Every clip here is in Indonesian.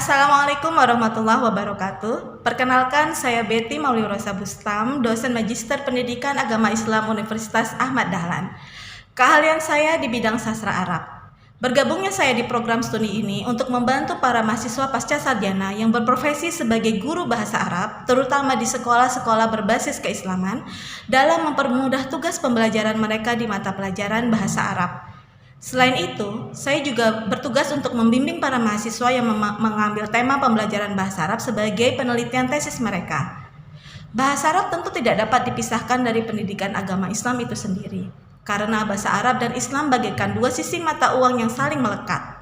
Assalamualaikum warahmatullahi wabarakatuh. Perkenalkan, saya Betty Maulirosa Bustam, dosen Magister Pendidikan Agama Islam Universitas Ahmad Dahlan. Keahlian saya di bidang sastra Arab. Bergabungnya saya di program studi ini untuk membantu para mahasiswa pasca sarjana yang berprofesi sebagai guru bahasa Arab, terutama di sekolah-sekolah berbasis keislaman, dalam mempermudah tugas pembelajaran mereka di mata pelajaran bahasa Arab. Selain itu, saya juga bertugas untuk membimbing para mahasiswa yang mengambil tema pembelajaran bahasa Arab sebagai penelitian tesis mereka. Bahasa Arab tentu tidak dapat dipisahkan dari pendidikan agama Islam itu sendiri, karena bahasa Arab dan Islam bagaikan dua sisi mata uang yang saling melekat.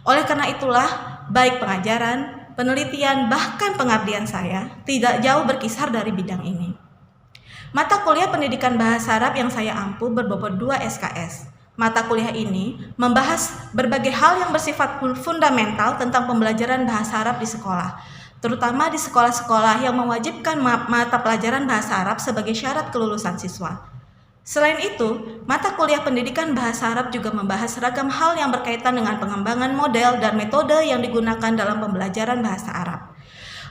Oleh karena itulah, baik pengajaran, penelitian, bahkan pengabdian saya tidak jauh berkisar dari bidang ini. Mata kuliah pendidikan bahasa Arab yang saya ampu berbobot 2 SKS. Mata kuliah ini membahas berbagai hal yang bersifat fundamental tentang pembelajaran bahasa Arab di sekolah, terutama di sekolah-sekolah yang mewajibkan mata pelajaran bahasa Arab sebagai syarat kelulusan siswa. Selain itu, mata kuliah pendidikan bahasa Arab juga membahas ragam hal yang berkaitan dengan pengembangan model dan metode yang digunakan dalam pembelajaran bahasa Arab.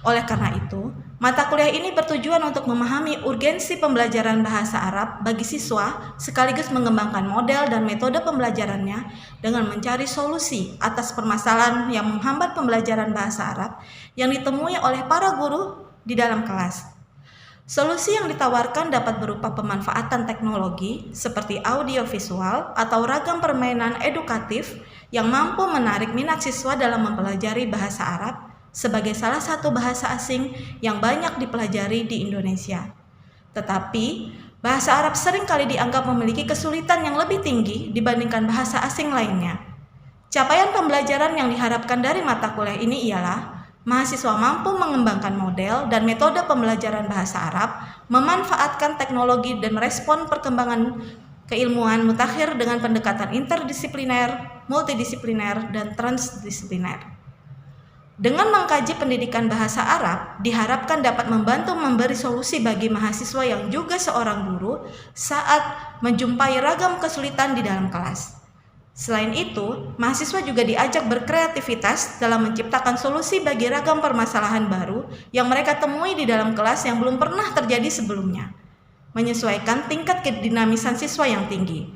Oleh karena itu, mata kuliah ini bertujuan untuk memahami urgensi pembelajaran bahasa Arab bagi siswa sekaligus mengembangkan model dan metode pembelajarannya dengan mencari solusi atas permasalahan yang menghambat pembelajaran bahasa Arab yang ditemui oleh para guru di dalam kelas. Solusi yang ditawarkan dapat berupa pemanfaatan teknologi seperti audiovisual atau ragam permainan edukatif yang mampu menarik minat siswa dalam mempelajari bahasa Arab sebagai salah satu bahasa asing yang banyak dipelajari di Indonesia. Tetapi, bahasa Arab seringkali dianggap memiliki kesulitan yang lebih tinggi dibandingkan bahasa asing lainnya. Capaian pembelajaran yang diharapkan dari mata kuliah ini ialah mahasiswa mampu mengembangkan model dan metode pembelajaran bahasa Arab, memanfaatkan teknologi dan merespon perkembangan keilmuan mutakhir dengan pendekatan interdisipliner, multidisipliner, dan transdisipliner. Dengan mengkaji pendidikan bahasa Arab, diharapkan dapat membantu memberi solusi bagi mahasiswa yang juga seorang guru saat menjumpai ragam kesulitan di dalam kelas. Selain itu, mahasiswa juga diajak berkreativitas dalam menciptakan solusi bagi ragam permasalahan baru yang mereka temui di dalam kelas yang belum pernah terjadi sebelumnya, menyesuaikan tingkat kedinamisan siswa yang tinggi.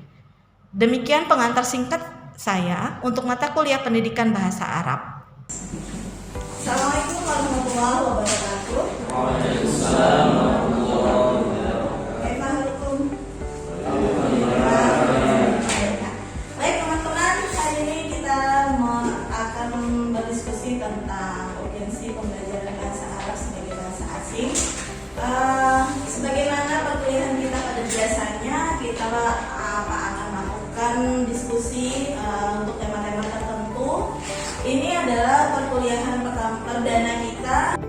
Demikian pengantar singkat saya untuk mata kuliah pendidikan bahasa Arab. Assalamualaikum warahmatullahi wabarakatuh. Waalaikumsalam warahmatullahi wabarakatuh. Baik teman-teman, hari ini kita akan berdiskusi tentang urgensi pembelajaran bahasa Arab sebagai bahasa asing. Sebagaimana perkuliahan kita pada biasanya, kita akan melakukan diskusi untuk tema-tema tertentu. Ini adalah perkuliahan perdana kita.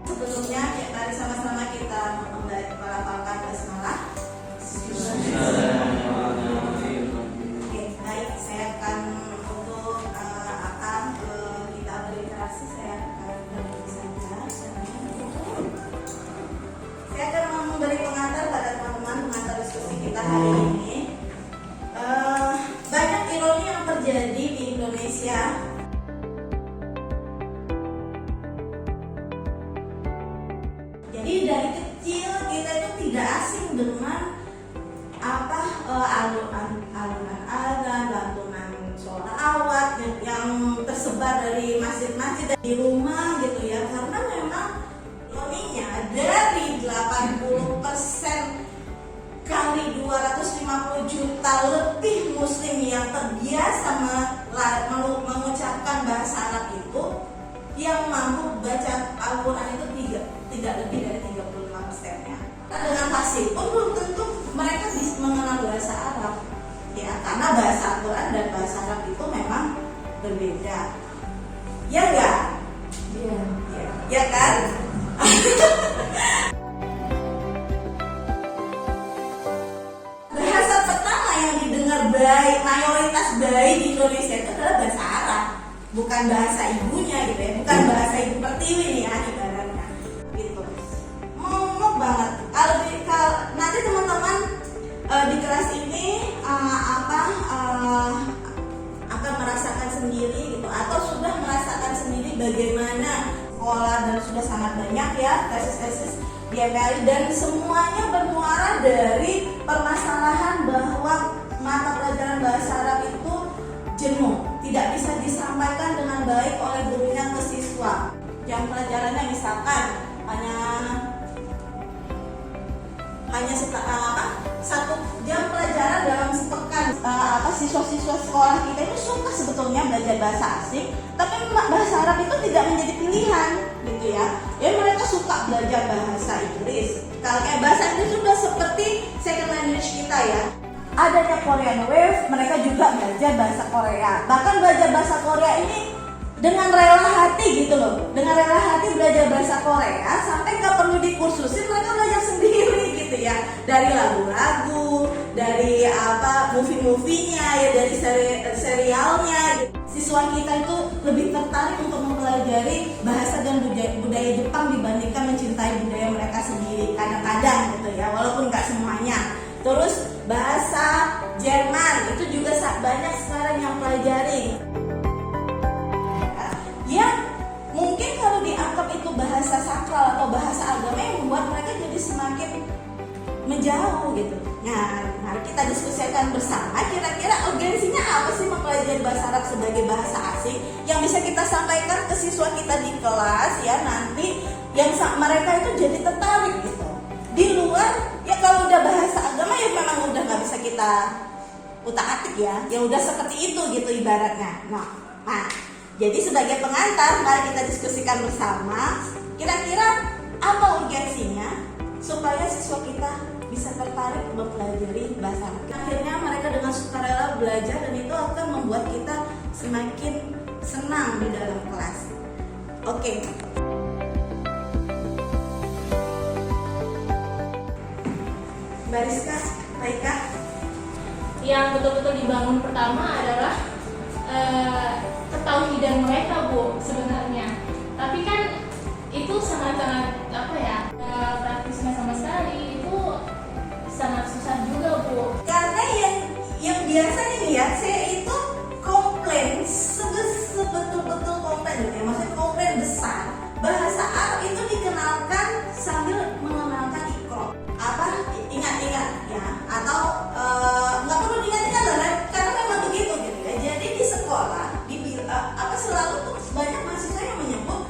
Sebelumnya mari sama-sama kita melafalkan basmalah. Oke, baik. Saya akan kita berinteraksi. Saya akan berdiri saja. Saya akan memberi pengantar pada teman-teman pengantar diskusi kita hari ini. Banyak ironi yang terjadi di Indonesia. Jadi dari kecil kita itu tidak asing dengan alunan azan, lantunan sholawat yang tersebar dari masjid-masjid di rumah gitu ya. Karena memang ironinya dari 80% kali 250 juta lebih muslim yang terbiasa mengucapkan bahasa Arab itu, yang mampu baca Al-Quran itu tidak lebih dari 35%-nya. Nah, dengan pasif pun belum tentu mereka bisa mengenal bahasa Arab ya, karena bahasa Al-Quran dan bahasa Arab itu memang berbeda. Ya enggak? Iya. Ya kan? Baik, mayoritas bayi di Indonesia itu adalah bahasa Arab, bukan bahasa ibunya gitu ya, bukan bahasa ibu pertiwi nih ya ibaratnya gitu. Momok banget. Kalau nanti teman-teman di kelas ini akan merasakan sendiri gitu, atau sudah bagaimana sekolah dan sudah sangat banyak ya tesis-tesis di MPAI, dan semuanya bermuara dari permasalahan bahwa mata pelajaran bahasa Arab itu jenuh, tidak bisa disampaikan dengan baik oleh gurunya ke siswa. Jam pelajarannya misalkan hanya 1 jam pelajaran dalam sepekan. Siswa-siswa sekolah kita itu suka sebetulnya belajar bahasa asing, tapi bahasa Arab itu tidak menjadi pilihan gitu ya. Ya mereka suka belajar bahasa Inggris. Kalau kayak bahasa Inggris sudah seperti second language kita ya. Adanya Korean Wave, mereka juga belajar bahasa Korea. Bahkan belajar bahasa Korea ini dengan rela hati gitu loh. Dengan rela hati belajar bahasa Korea sampai nggak perlu dikursusin, mereka belajar sendiri gitu ya. Dari lagu-lagu, dari movie-movie-nya ya, dari serialnya gitu. Siswa kita itu lebih tertarik untuk mempelajari bahasa dan budaya Jepang dibandingkan mencintai budaya mereka sendiri. Kadang-kadang gitu ya, walaupun nggak semuanya. Terus bahasa Jerman itu juga banyak sekarang yang pelajari. Ya mungkin kalau dianggap itu bahasa sakral atau bahasa agama yang membuat mereka jadi semakin menjauh gitu. Nah, mari kita diskusikan bersama kira-kira urgensinya apa sih mempelajari bahasa Arab sebagai bahasa asing yang bisa kita sampaikan ke siswa kita di kelas ya, nanti yang mereka itu jadi tertarik gitu. Di luar ya kalau udah bahasa agama ya memang udah nggak bisa kita utak-atik ya udah seperti itu gitu ibaratnya. Nah, jadi sebagai pengantar mari kita diskusikan bersama kira-kira apa urgensinya supaya siswa kita bisa tertarik mempelajari bahasa Arab. Akhirnya mereka dengan sukarela belajar dan itu akan membuat kita semakin senang di dalam kelas. Oke. Mbak Rizka, Raika. Yang betul-betul dibangun pertama adalah ketauhidan mereka, Bu, sebenarnya. Tapi kan itu sangat-sangat praktisnya sama sekali itu sangat susah juga, Bu. Karena yang biasanya nih ya, saya itu komplain sebetul-betul komplain ya, maksudnya komplain besar. Bahasa Arab itu dikenalkan sambil mengenalkan ikro. Ingat-ingat ya, atau nggak perlu diingat-ingat lah, karena memang begitu gitu ya. Jadi di sekolah selalu tuh banyak mahasiswa yang menyebut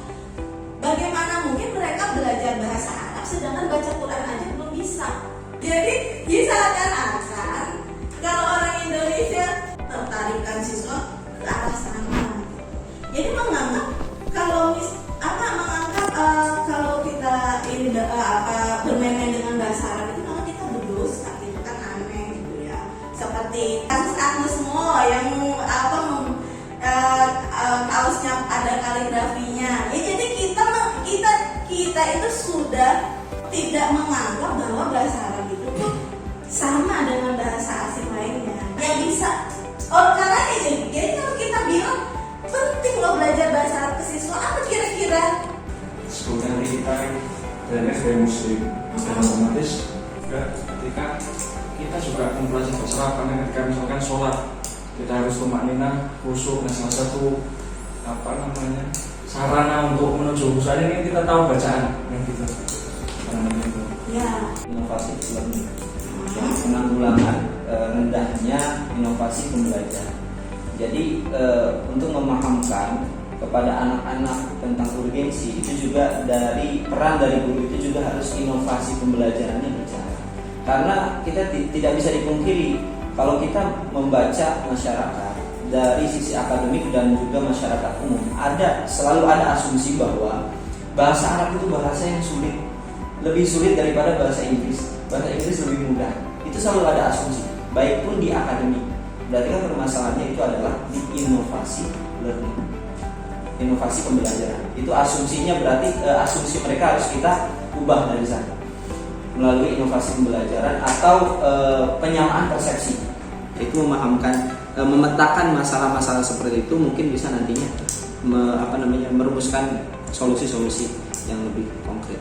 bagaimana mungkin mereka belajar bahasa Arab sedangkan baca Quran aja belum bisa. Jadi seakan-akan kalau orang Indonesia tertarikkan siswa ke arah sana. Jadi menganggap kalau kalau kita ini bermain-main dengan bahasa Arab itu kalau kita berdosa, itu kan aneh gitu ya. Seperti kasus semua yang kaosnya ada kaligrafinya. Ya jadi kita itu sudah tidak menganggap bahwa bahasa Arab itu tuh sama dengan bahasa asing lainnya. Yang bisa karena jadi kalau kita bilang penting loh belajar bahasa Arab ke siswa, apa kira-kira? Sebenarnya kita dari sebagai muslim dan otomatis juga ketika kita juga mempelajari bahasa Arab, karena ketika misalkan sholat kita harus tumakninah, khusyuk, dan salah satu sarana untuk menuju khusyuk ini kita tahu bacaan yang gitu. Ya. Inovasi learning yang penanggulangan rendahnya inovasi pembelajaran. Jadi untuk memahamkan kepada anak-anak tentang urgensi itu juga dari peran dari guru itu juga harus inovasi pembelajarannya berjalan. Karena kita tidak bisa dipungkiri kalau kita membaca masyarakat dari sisi akademik dan juga masyarakat umum, selalu ada asumsi bahwa bahasa Arab itu bahasa yang sulit, lebih sulit daripada bahasa Inggris. Bahasa Inggris lebih mudah. Itu selalu ada asumsi, baik pun di akademik. Berarti kan permasalahannya itu adalah di inovasi learning, inovasi pembelajaran. Itu asumsinya, berarti asumsi mereka harus kita ubah dari sana melalui inovasi pembelajaran atau penyamaan persepsi. Itu memahamkan, memetakan masalah-masalah seperti itu mungkin bisa nantinya merumuskan solusi-solusi yang lebih konkret.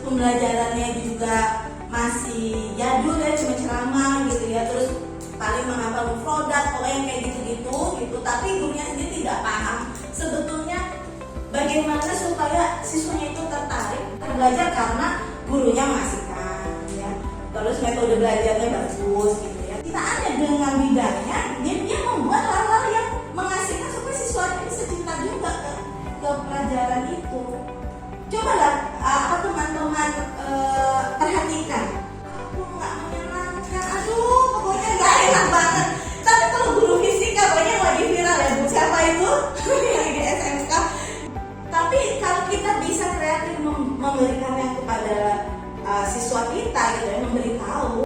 Pembelajarannya juga masih jadul ya, cuma ceramah gitu ya, terus paling menghafal produk pokoknya kayak gitu-gitu gitu, tapi gurunya sendiri tidak paham sebetulnya bagaimana supaya siswanya itu tertarik belajar karena gurunya mengasihkan, ya. Terus metode belajarnya bagus gitu ya. Kita ada dengan bidangnya, dia membuat hal-hal yang mengasihkan supaya siswanya bisa cinta juga ke pelajaran itu. Cobalah teman-teman perhatikan. Aku nggak menyenangkan, aduh pokoknya nggak enak banget. Tapi kalau guru fisika banyak lagi viral ya, Bu, siapa itu? Yang di SMK. Tapi kalau kita bisa kreatif memberikannya kepada siswa kita gitu ya, memberitahu,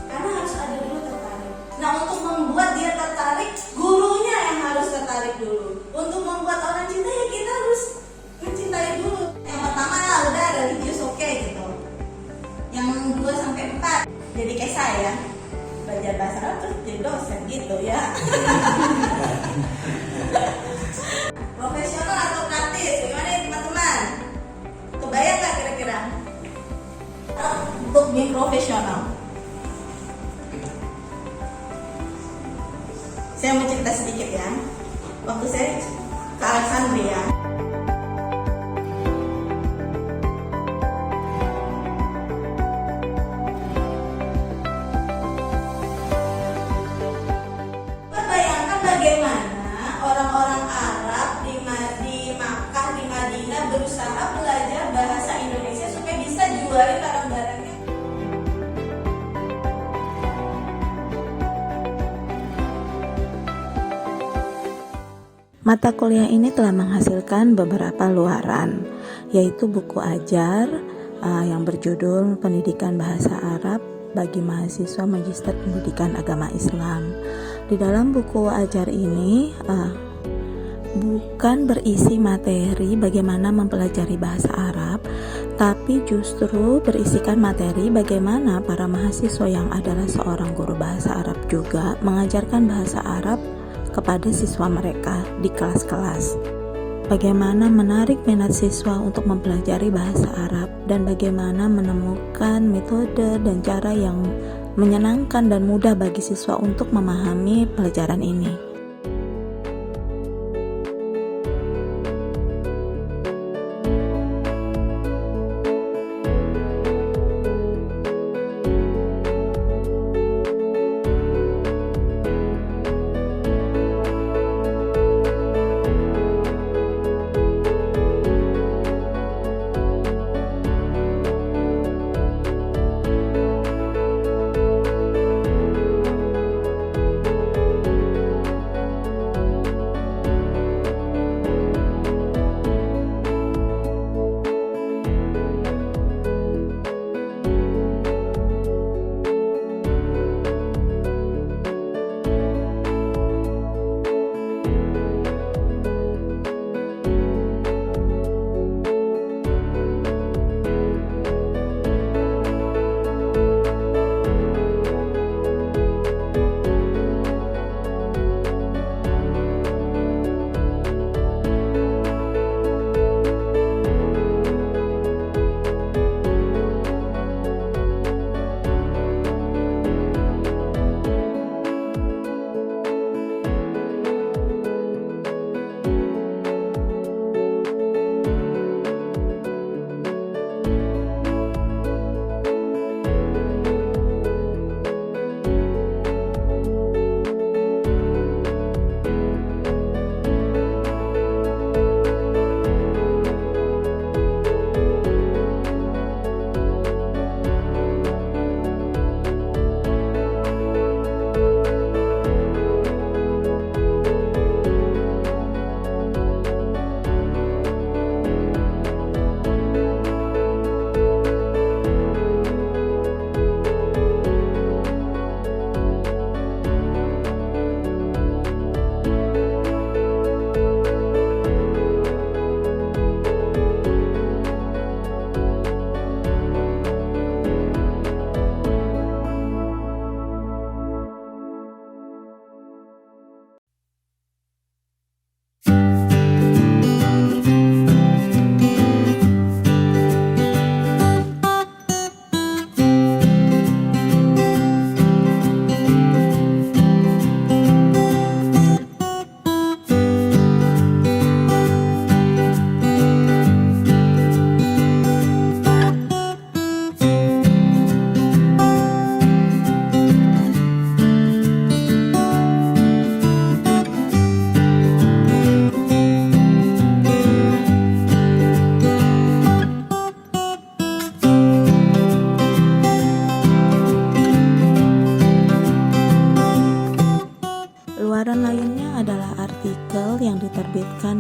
karena harus ada dulu tertarik. Nah, untuk membuat dia tertarik, gurunya yang harus tertarik dulu. Untuk membuat orang cinta ya kita harus mencintai dulu. Yang pertama udah religius, oke gitu. Yang 2 sampai 4 jadi kayak saya, belajar bahasa Arab terus jadi dosen gitu ya. Profesional atau praktis? Bagaimana ya teman-teman? Kebayang nggak kira-kira? Untuk being profesional, saya mau cerita sedikit ya. Waktu saya ke Alexandria, bayangkan bagaimana orang-orang Arab di Makkah, di Madinah berusaha belajar bahasa Indonesia supaya bisa jualin barang-barangnya. Mata kuliah ini telah menghasilkan beberapa luaran, yaitu buku ajar yang berjudul Pendidikan Bahasa Arab bagi mahasiswa Magister Pendidikan Agama Islam. Di dalam buku ajar ini bukan berisi materi bagaimana mempelajari bahasa Arab, tapi justru berisikan materi bagaimana para mahasiswa yang adalah seorang guru bahasa Arab juga mengajarkan bahasa Arab kepada siswa mereka di kelas-kelas. Bagaimana menarik minat siswa untuk mempelajari bahasa Arab dan bagaimana menemukan metode dan cara yang menyenangkan dan mudah bagi siswa untuk memahami pelajaran ini.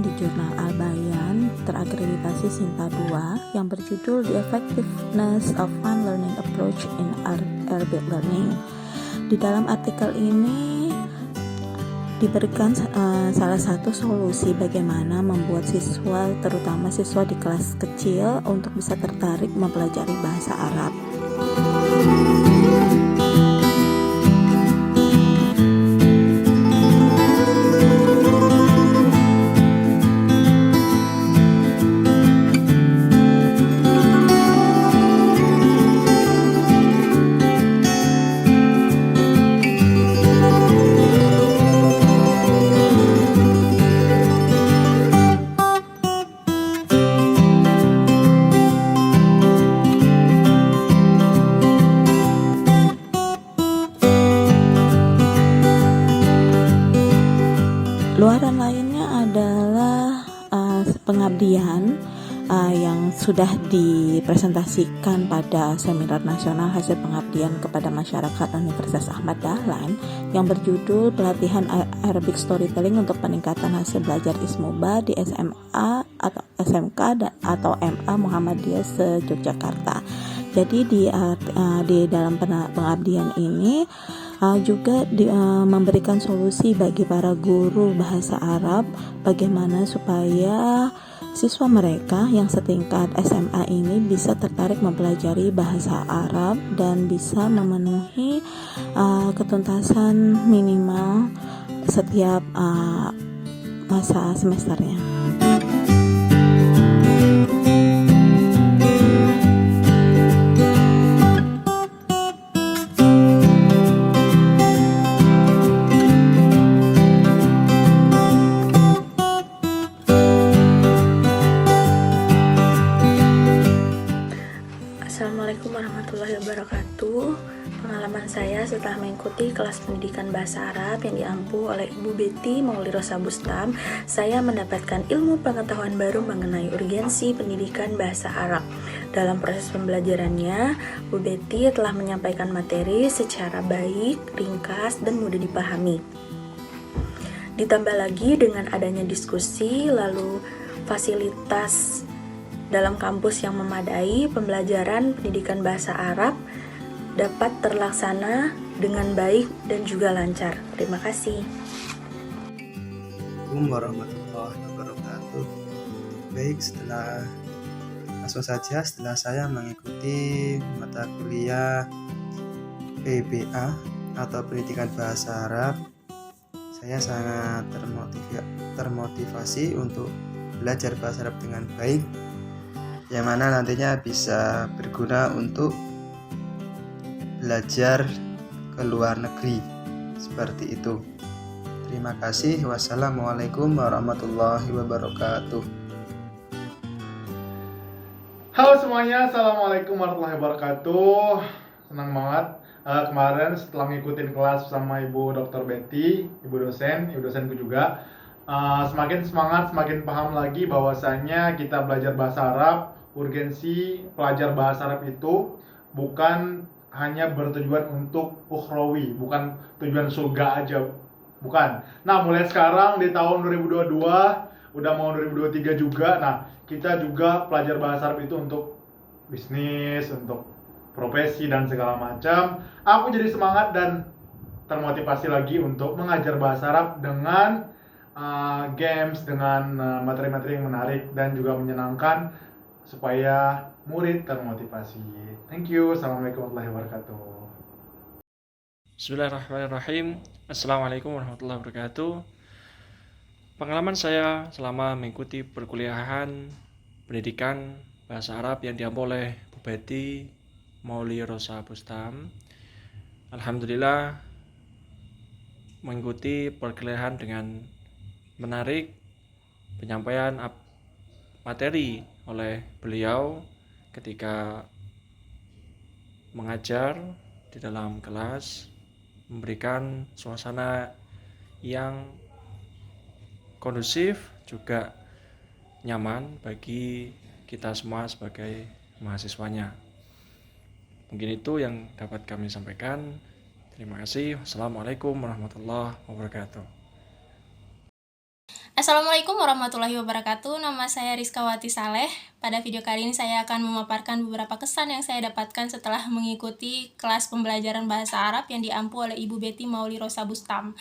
di jurnal Al-Bayan terakreditasi Sinta 2 yang berjudul The Effectiveness of Fun Learning Approach in Arabic Learning. Di dalam artikel ini diberikan salah satu solusi bagaimana membuat siswa, terutama siswa di kelas kecil, untuk bisa tertarik mempelajari bahasa Arab. Luaran lainnya adalah pengabdian yang sudah dipresentasikan pada seminar nasional hasil pengabdian kepada masyarakat Universitas Ahmad Dahlan yang berjudul Pelatihan Arabic Storytelling untuk Peningkatan Hasil Belajar Ismuba di SMA atau SMK atau MA Muhammadiyah se-Yogyakarta. Jadi di dalam pengabdian ini juga memberikan solusi bagi para guru bahasa Arab bagaimana supaya siswa mereka yang setingkat SMA ini bisa tertarik mempelajari bahasa Arab dan bisa memenuhi ketuntasan minimal setiap masa semesternya. Assalamualaikum warahmatullahi wabarakatuh. Pengalaman saya setelah mengikuti kelas pendidikan bahasa Arab yang diampu oleh Ibu Betty Maulirosa Bustam, saya mendapatkan ilmu pengetahuan baru mengenai urgensi pendidikan bahasa Arab. Dalam proses pembelajarannya, Bu Betty telah menyampaikan materi secara baik, ringkas, dan mudah dipahami. Ditambah lagi dengan adanya diskusi, lalu fasilitas dalam kampus yang memadai, pembelajaran pendidikan bahasa Arab dapat terlaksana dengan baik dan juga lancar. Terima kasih. Assalamualaikum warahmatullahi wabarakatuh. Baik, langsung saja setelah saya mengikuti mata kuliah PBA atau Pendidikan Bahasa Arab, saya sangat termotivasi untuk belajar bahasa Arab dengan baik, yang mana nantinya bisa berguna untuk belajar ke luar negeri seperti itu. Terima kasih. Wassalamualaikum warahmatullahi wabarakatuh. Halo semuanya, assalamualaikum warahmatullahi wabarakatuh. Senang banget kemarin setelah ngikutin kelas sama Ibu Dr. Betty, ibu dosenku juga, semakin semangat, semakin paham lagi bahwasanya kita belajar bahasa Arab, urgensi pelajar bahasa Arab itu bukan hanya bertujuan untuk ukhrawi, bukan tujuan surga aja, bukan. Nah, mulai sekarang di tahun 2022, udah mau 2023 juga, nah kita juga pelajar bahasa Arab itu untuk bisnis, untuk profesi dan segala macam. Aku jadi semangat dan termotivasi lagi untuk mengajar bahasa Arab dengan games, dengan materi-materi yang menarik dan juga menyenangkan supaya murid termotivasi. Thank you. Assalamualaikum warahmatullahi wabarakatuh. Bismillahirrahmanirrahim. Assalamualaikum warahmatullahi wabarakatuh. Pengalaman saya selama mengikuti perkuliahan pendidikan bahasa Arab yang diampu oleh Bu Betty Maulirosa Bustam, alhamdulillah mengikuti perkuliahan dengan menarik, penyampaian materi oleh beliau ketika mengajar di dalam kelas, memberikan suasana yang kondusif juga nyaman bagi kita semua sebagai mahasiswanya. Mungkin itu yang dapat kami sampaikan. Terima kasih. Wassalamualaikum warahmatullahi wabarakatuh. Assalamualaikum warahmatullahi wabarakatuh. Nama saya Rizkawati Saleh. Pada video kali ini saya akan memaparkan beberapa kesan yang saya dapatkan setelah mengikuti kelas pembelajaran bahasa Arab yang diampu oleh Ibu Betty Mauli Rosa Bustam.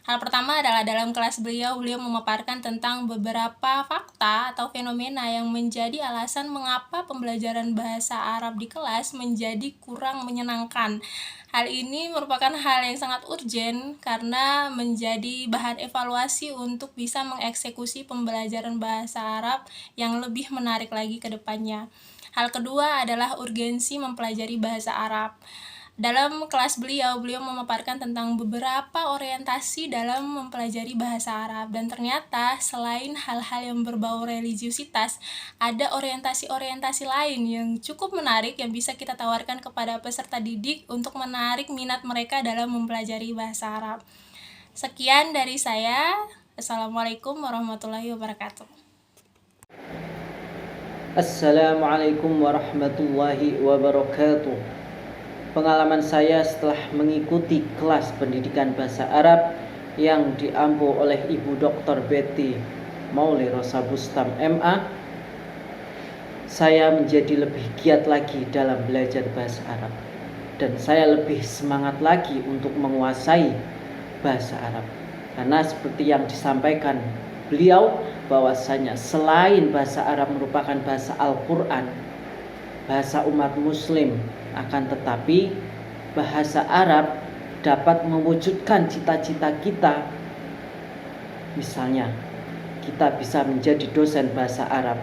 Hal pertama adalah dalam kelas beliau memaparkan tentang beberapa fakta atau fenomena yang menjadi alasan mengapa pembelajaran bahasa Arab di kelas menjadi kurang menyenangkan. Hal ini merupakan hal yang sangat urgen karena menjadi bahan evaluasi untuk bisa mengeksekusi pembelajaran bahasa Arab yang lebih menarik lagi ke depannya. Hal kedua adalah urgensi mempelajari bahasa Arab. Dalam kelas beliau memaparkan tentang beberapa orientasi dalam mempelajari bahasa Arab, dan ternyata selain hal-hal yang berbau religiusitas, ada orientasi-orientasi lain yang cukup menarik yang bisa kita tawarkan kepada peserta didik untuk menarik minat mereka dalam mempelajari bahasa Arab. Sekian dari saya. Assalamualaikum warahmatullahi wabarakatuh. Assalamualaikum warahmatullahi wabarakatuh. Pengalaman saya setelah mengikuti kelas pendidikan bahasa Arab yang diampu oleh Ibu Dr. Betty Mauli Rosa Bustam MA, saya menjadi lebih giat lagi dalam belajar bahasa Arab, dan saya lebih semangat lagi untuk menguasai bahasa Arab. Karena seperti yang disampaikan beliau, bahwasanya selain bahasa Arab merupakan bahasa Al-Quran, bahasa umat muslim, akan tetapi bahasa Arab dapat mewujudkan cita-cita kita. Misalnya, kita bisa menjadi dosen bahasa Arab,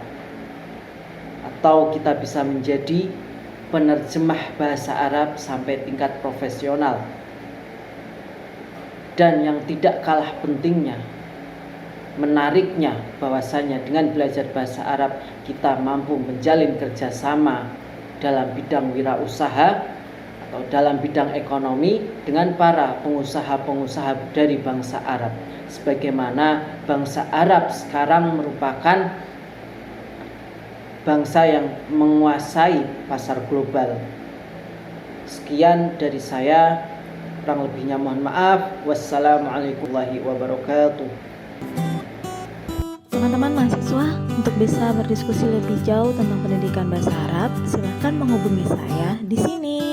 atau kita bisa menjadi penerjemah bahasa Arab sampai tingkat profesional. Dan yang tidak kalah pentingnya, menariknya, bahwasanya dengan belajar bahasa Arab kita mampu menjalin kerjasama dalam bidang wirausaha atau dalam bidang ekonomi dengan para pengusaha-pengusaha dari bangsa Arab, sebagaimana bangsa Arab sekarang merupakan bangsa yang menguasai pasar global. Sekian dari saya, kurang lebihnya mohon maaf. Wassalamualaikum warahmatullahi wabarakatuh. Teman-teman mahasiswa, untuk bisa berdiskusi lebih jauh tentang pendidikan bahasa Arab, silakan menghubungi saya di sini.